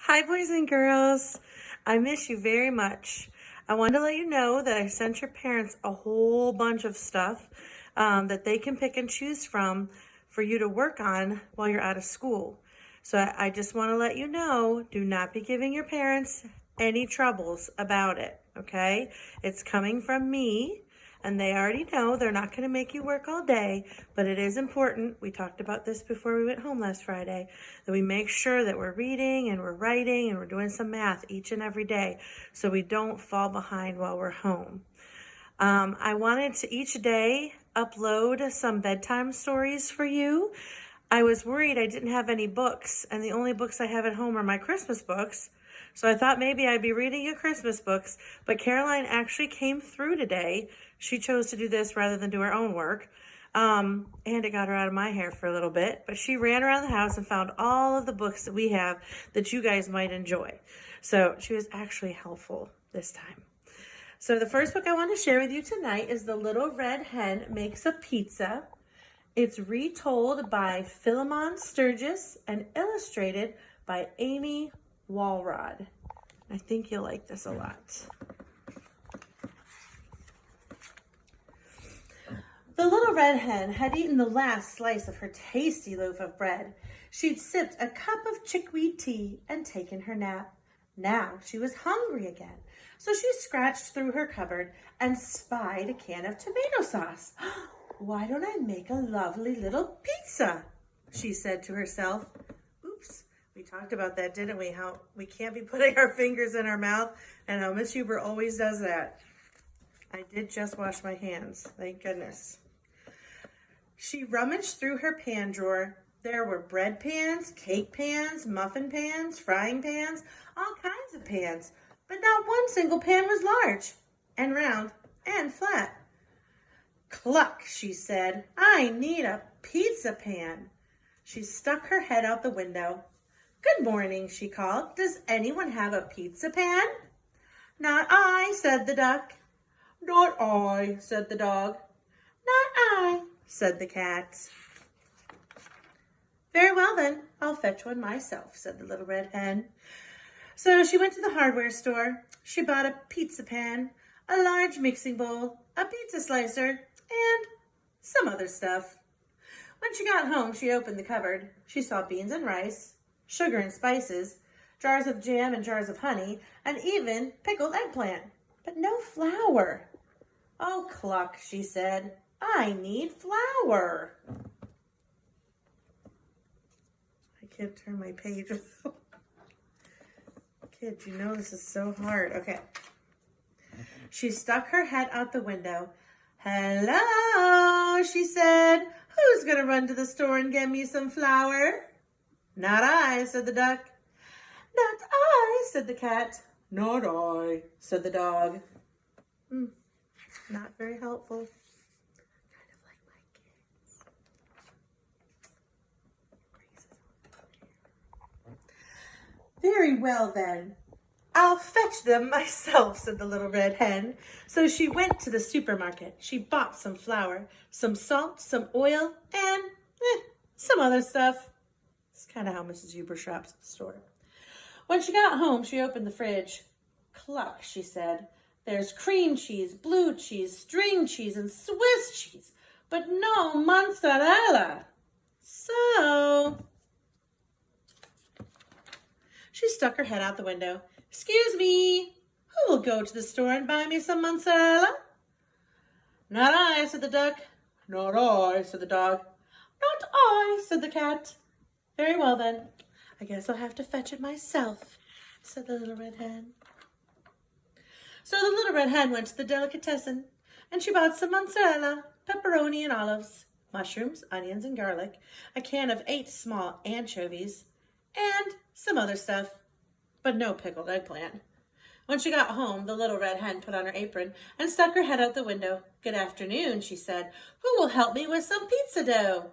Hi, boys and girls. I miss you very much. I wanted to let you know that I sent your parents a whole bunch of stuff that they can pick and choose from for you to work on while you're out of school. So I just want to let you know, do not be giving your parents any troubles about it, okay? It's coming from me. And they already know they're not going to make you work all day, but it is important. We talked about this before we went home last Friday, that we make sure that we're reading and we're writing and we're doing some math each and every day so we don't fall behind while we're home. I wanted to each day upload some bedtime stories for you. I was worried I didn't have any books, and the only books I have at home are my Christmas books. So I thought maybe I'd be reading you Christmas books, but Caroline actually came through today. She chose to do this rather than do her own work. And it got her out of my hair for a little bit, but she ran around the house and found all of the books that we have that you guys might enjoy. So she was actually helpful this time. So the first book I want to share with you tonight is The Little Red Hen Makes a Pizza. It's retold by Philemon Sturgis and illustrated by Amy Walrod. I think you'll like this a lot. The little red hen had eaten the last slice of her tasty loaf of bread. She'd sipped a cup of chickweed tea and taken her nap. Now she was hungry again, so she scratched through her cupboard and spied a can of tomato sauce. "Why don't I make a lovely little pizza?" she said to herself. Oops, we talked about that, didn't we? How we can't be putting our fingers in our mouth and how Miss Huber always does that. I did just wash my hands, thank goodness. She rummaged through her pan drawer. There were bread pans, cake pans, muffin pans, frying pans, all kinds of pans, but not one single pan was large and round and flat. "Cluck," she said, "I need a pizza pan." She stuck her head out the window. "Good morning," she called. "Does anyone have a pizza pan?" "Not I," said the duck. "Not I," said the dog. "Not I," said the cat. "Very well then, I'll fetch one myself," said the little red hen. So she went to the hardware store. She bought a pizza pan, a large mixing bowl, a pizza slicer, and some other stuff. When she got home, she opened the cupboard. She saw beans and rice, sugar and spices, jars of jam and jars of honey, and even pickled eggplant, but no flour. "Oh, cluck," she said, "I need flour." I can't turn my page. Kids, you know this is so hard. Okay. She stuck her head out the window. "Hello," she said. "Who's going to run to the store and get me some flour?" "Not I," said the duck. "Not I," said the cat. "Not I," said the dog. Not very helpful. Kind of like my kids. "Very well then, I'll fetch them myself," said the little red hen. So she went to the supermarket. She bought some flour, some salt, some oil, and some other stuff. It's kind of how Mrs. Huber shops at the store. When she got home, she opened the fridge. "Cluck," she said. "There's cream cheese, blue cheese, string cheese, and Swiss cheese, but no mozzarella." So she stuck her head out the window. "Excuse me, who will go to the store and buy me some mozzarella?" "Not I," said the duck. "Not I," said the dog. "Not I," said the cat. "Very well then, I guess I'll have to fetch it myself," said the little red hen. So the little red hen went to the delicatessen, and she bought some mozzarella, pepperoni and olives, mushrooms, onions and garlic, a can of 8 small anchovies, and some other stuff, but no pickled eggplant. When she got home, the little red hen put on her apron and stuck her head out the window. "Good afternoon," she said. "Who will help me with some pizza dough?"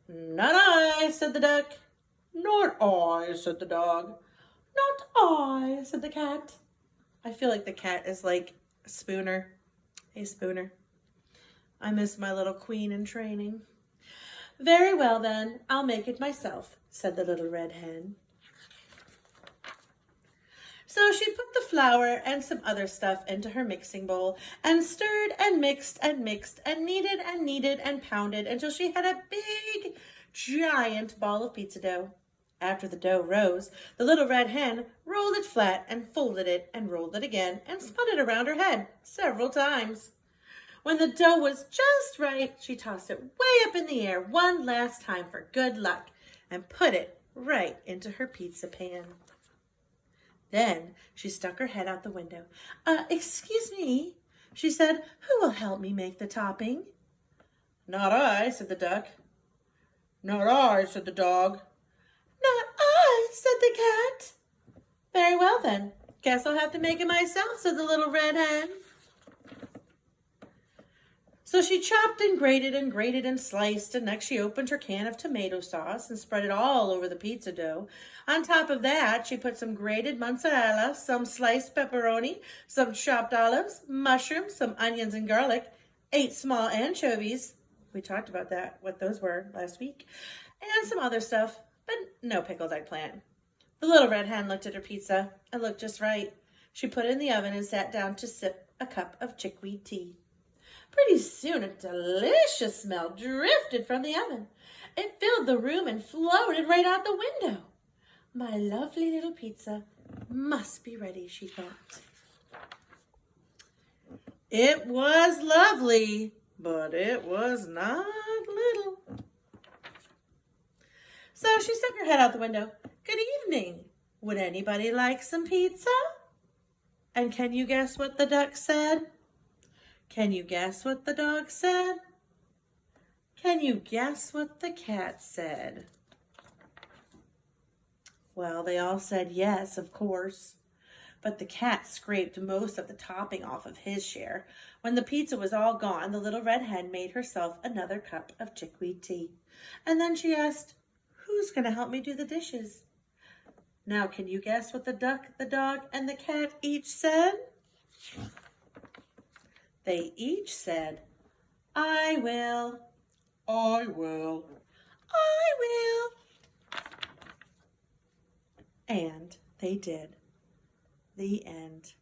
"Not I," said the duck. "Not I," said the dog. "Not I," said the cat. I feel like the cat is like Spooner. Hey, Spooner. I miss my little queen in training. "Very well then, I'll make it myself," said the little red hen. So she put the flour and some other stuff into her mixing bowl and stirred and mixed and mixed and kneaded and pounded until she had a big, giant ball of pizza dough. After the dough rose, the little red hen rolled it flat and folded it and rolled it again and spun it around her head several times. When the dough was just right, she tossed it way up in the air one last time for good luck and put it right into her pizza pan. Then she stuck her head out the window. Excuse me, she said, who will help me make the topping? Not I, said the duck. Not I, said the dog. Not I, said the cat. Very well then, guess I'll have to make it myself, said the little red hen. So she chopped and grated and sliced, and next she opened her can of tomato sauce and spread it all over the pizza dough. On top of that, she put some grated mozzarella, some sliced pepperoni, some chopped olives, mushrooms, some onions and garlic, 8 small anchovies. We talked about that, what those were last week, and some other stuff, but no pickled eggplant. The little red hen looked at her pizza. It looked just right. She put it in the oven and sat down to sip a cup of chickweed tea. Pretty soon a delicious smell drifted from the oven. It filled the room and floated right out the window. My lovely little pizza must be ready, she thought. It was lovely, but it was not little. So she stuck her head out the window. Good evening. Would anybody like some pizza? And can you guess what the duck said? Can you guess what the dog said? Can you guess what the cat said? Well, they all said yes, of course. But the cat scraped most of the topping off of his share. When the pizza was all gone, the little red hen made herself another cup of chickweed tea. And then she asked, who's going to help me do the dishes? Now, can you guess what the duck, the dog, and the cat each said? They each said, I will. I will. I will. And they did. The end.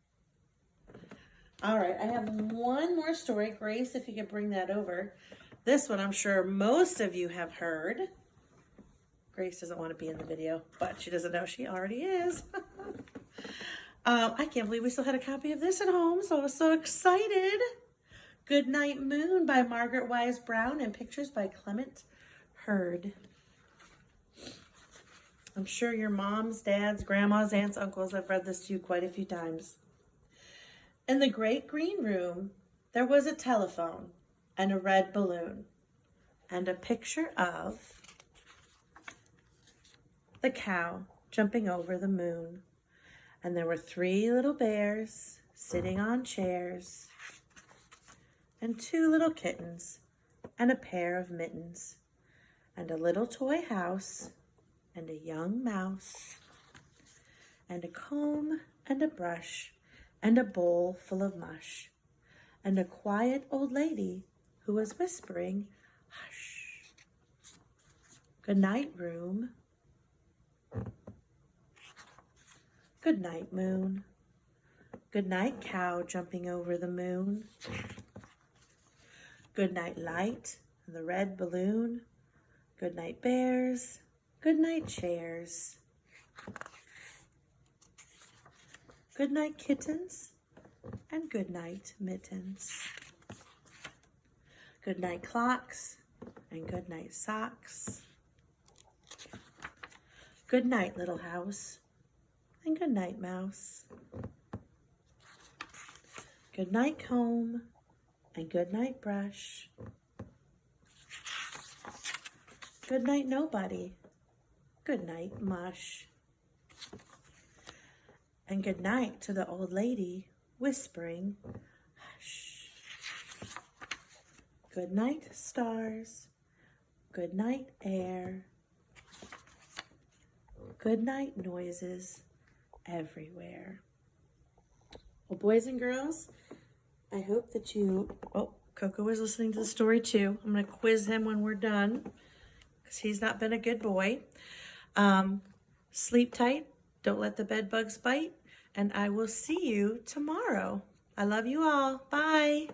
All right, I have one more story. Grace, if you could bring that over. This one I'm sure most of you have heard. Grace doesn't want to be in the video, but she doesn't know she already is. I can't believe we still had a copy of this at home, so I was so excited. Good Night Moon by Margaret Wise Brown and pictures by Clement Hurd. I'm sure your moms, dads, grandmas, aunts, uncles have read this to you quite a few times. In the great green room, there was a telephone and a red balloon and a picture of the cow jumping over the moon. And there were 3 little bears sitting on chairs and 2 little kittens and a pair of mittens and a little toy house and a young mouse and a comb and a brush and a bowl full of mush and a quiet old lady who was whispering, hush. Good night, room. Good night, moon. Good night, cow jumping over the moon. Good night, light and the red balloon. Good night, bears. Good night, chairs. Good night, kittens. And good night, mittens. Good night, clocks. And good night, socks. Good night, little house. And good night, mouse. Good night, comb. And good night, brush. Good night, nobody. Good night, mush. And good night to the old lady whispering, hush. Good night, stars. Good night, air. Good night, noises everywhere. Well, boys and girls, I hope that you, oh, Coco is listening to the story too. I'm going to quiz him when we're done because he's not been a good boy. Sleep tight, don't let the bed bugs bite, and I will see you tomorrow. I love you all. Bye.